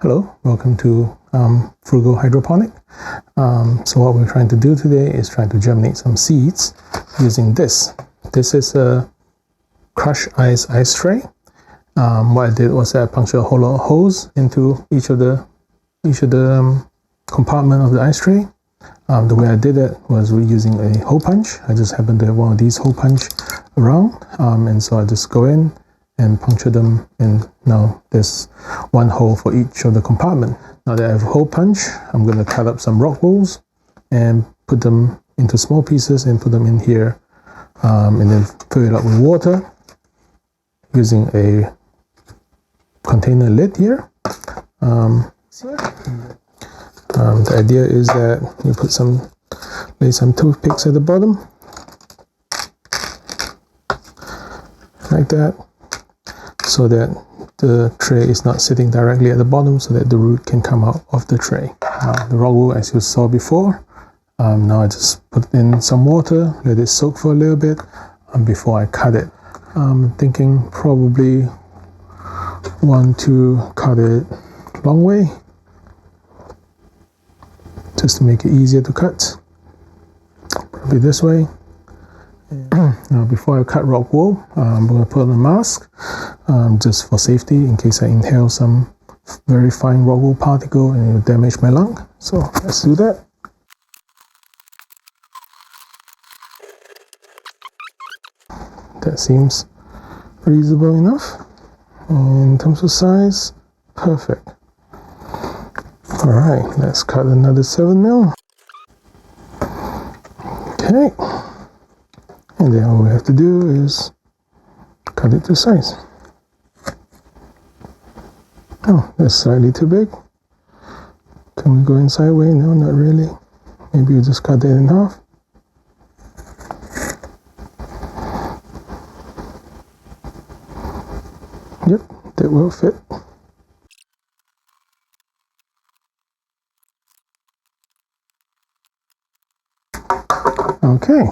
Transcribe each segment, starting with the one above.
Hello, welcome to Frugal Hydroponic. So what we're trying to do today is trying to germinate some seeds using this. This is a crushed ice tray. What I did was I punctured a whole lot of holes into each of the compartment of the ice tray. The way I did it was using a hole punch. I just happened to have one of these hole punch around, and so I just go in and puncture them, and now there's one hole for each of the compartment. Now that I have a hole punch, I'm going to cut up some rock wools and put them into small pieces and put them in here, and then fill it up with water using a container lid here. The idea is that you lay some toothpicks at the bottom, like that, so that the tray is not sitting directly at the bottom, so that the root can come out of the tray. The rock wool, as you saw before, now I just put in some water, let it soak for a little bit before I cut it. I'm thinking probably want to cut it long way, just to make it easier to cut. Probably this way. Now before I cut rock wool, I'm going to put on a mask, just for safety, in case I inhale some very fine rock wool particle and it will damage my lung. So let's do that. That seems reasonable enough. And in terms of size, perfect. Alright, let's cut another 7mm. Okay. And then all we have to do is cut it to size. Oh, that's slightly too big. Can we go in sideways? No, not really. Maybe we just cut it in half. Yep, that will fit. Okay,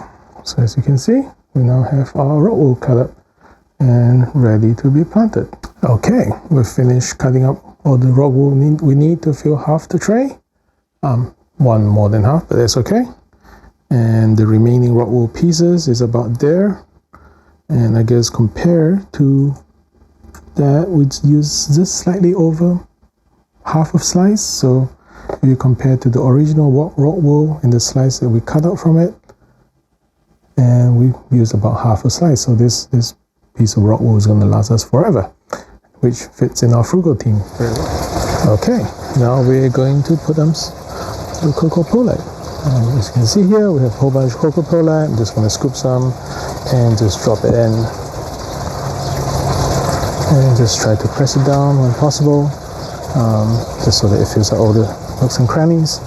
so as you can see, we now have our rock wool cut up and ready to be planted. Okay, we've finished cutting up all the rock wool we need to fill half the tray. One more than half, but that's okay. And the remaining rock wool pieces is about there. And I guess compared to that, we use just slightly over half of slice. So if you compare to the original rock wool and the slice that we cut out from it, and we use about half a slice. So this piece of rock wool is going to last us forever, which fits in our frugal theme very well. Okay, now we're going to put them to cocoa polite. As you can see here, we have a whole bunch of cocoa polite. I'm just going to scoop some and just drop it in. And just try to press it down when possible, just so that it fills out all the nooks and crannies,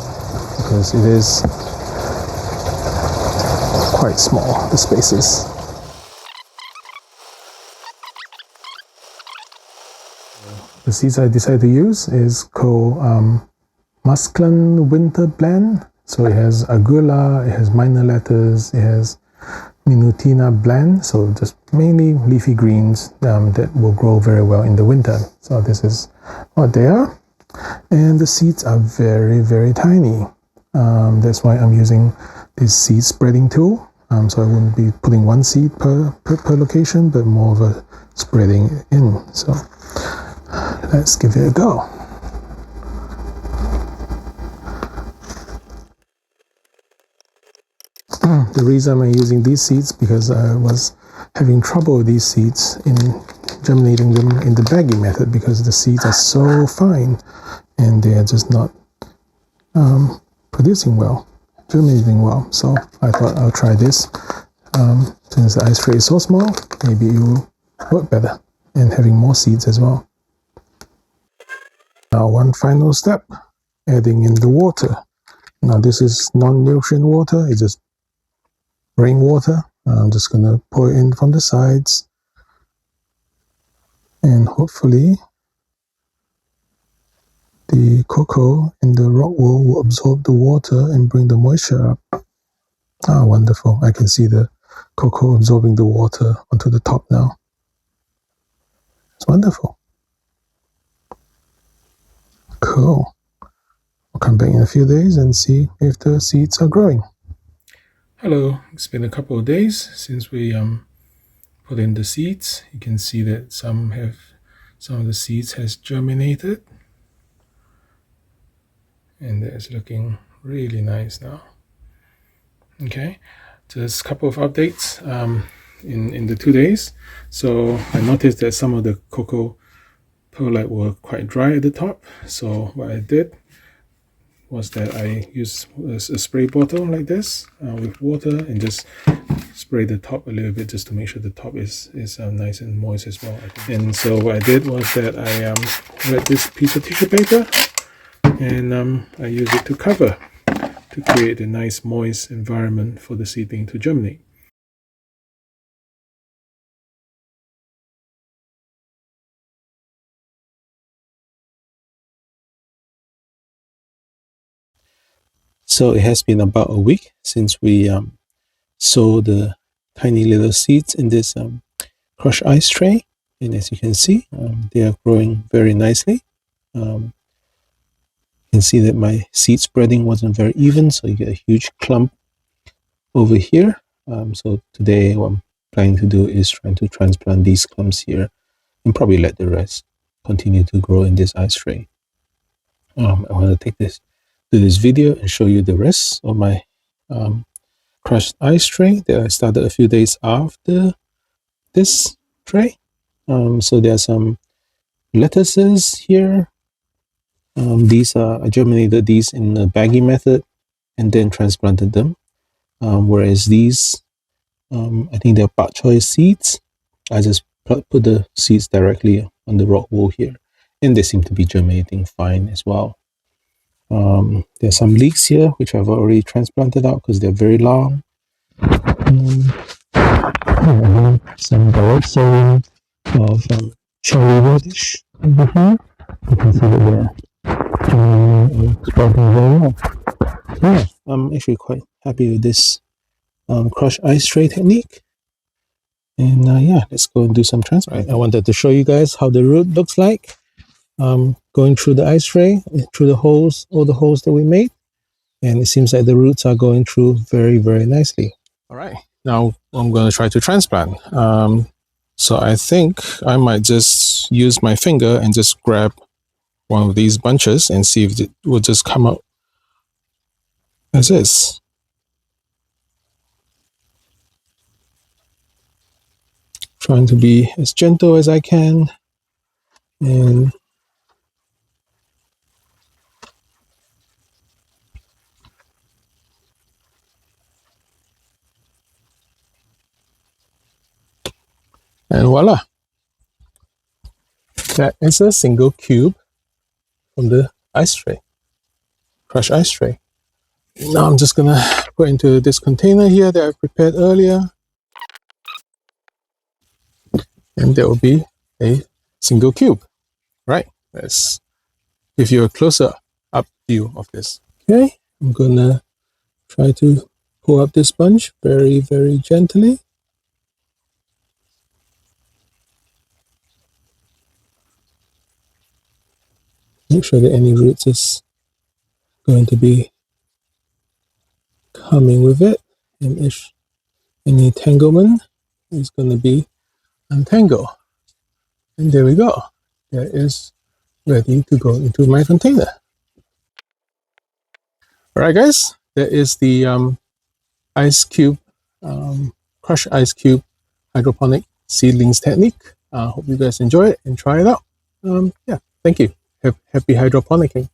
because it is quite small, the spaces. The seeds I decided to use is called Musclan Winter Blend. So it has Agula, it has minor lettuce, it has Minutina Blend, so just mainly leafy greens that will grow very well in the winter. So this is what they are. And the seeds are very, very tiny. That's why I'm using this seed spreading tool. So I wouldn't be putting one seed per location, but more of a spreading in. So let's give it a go. The reason I'm using these seeds, because I was having trouble with these seeds in germinating them in the bagging method, because the seeds are so fine and they are just not producing well, germinating well. So I thought I'll try this. Since the ice tray is so small, maybe it will work better, and having more seeds as well. Now one final step, adding in the water. Now this is non-nutrient water, it's just rainwater. I'm just going to pour it in from the sides, and hopefully the cocoa and the rock wool will absorb the water and bring the moisture up. Ah, wonderful. I can see the cocoa absorbing the water onto the top now. It's wonderful. Cool. I'll come back in a few days and see if the seeds are growing. Hello, it's been a couple of days since we put in the seeds. You can see that some of the seeds has germinated, and it's looking really nice now. Okay, just a couple of updates in the 2 days. So I noticed that some of the cocoa perlite were quite dry at the top. So what I did was that I used a spray bottle like this with water and just spray the top a little bit just to make sure the top is nice and moist as well. And so what I did was that I read this piece of tissue paper and I used it to cover to create a nice moist environment for the seedling to germinate. So it has been about a week since we sow the tiny little seeds in this crushed ice tray, and as you can see, they are growing very nicely. You can see that my seed spreading wasn't very even, so you get a huge clump over here. So today what I'm planning to do is trying to transplant these clumps here and probably let the rest continue to grow in this ice tray. I want to take this to this video and show you the rest of my crushed ice tray that I started a few days after this tray. So there are some lettuces here. I germinated these in the baggy method and then transplanted them. Whereas these, I think they're bok choy seeds. I just put the seeds directly on the rock wool here, and they seem to be germinating fine as well. There's some leeks here, which I've already transplanted out because they're very long. Some direct sowing of cherry radish over here. You can see that they're sprouting very well. Yeah, I'm actually quite happy with this crushed ice tray technique. And yeah, let's go and do some transplant. I wanted to show you guys how the root looks like. Going through the ice tray, through the holes, all the holes that we made. And it seems like the roots are going through very, very nicely. All right, now I'm going to try to transplant. So I think I might just use my finger and just grab one of these bunches and see if it will just come out as is. Trying to be as gentle as I can. And voila, that is a single cube from the ice tray, crushed ice tray. Now I'm just gonna put into this container here that I prepared earlier, and there will be a single cube. Right, let's give you a closer up view of this. Okay, I'm gonna try to pull up this sponge very, very gently. Make sure that any roots is going to be coming with it, and if any entanglement is going to be untangled. And there we go. That is ready to go into my container. All right, guys, that is the ice cube, crushed ice cube hydroponic seedlings technique. Hope you guys enjoy it and try it out. Yeah, thank you. Happy hydroponicking.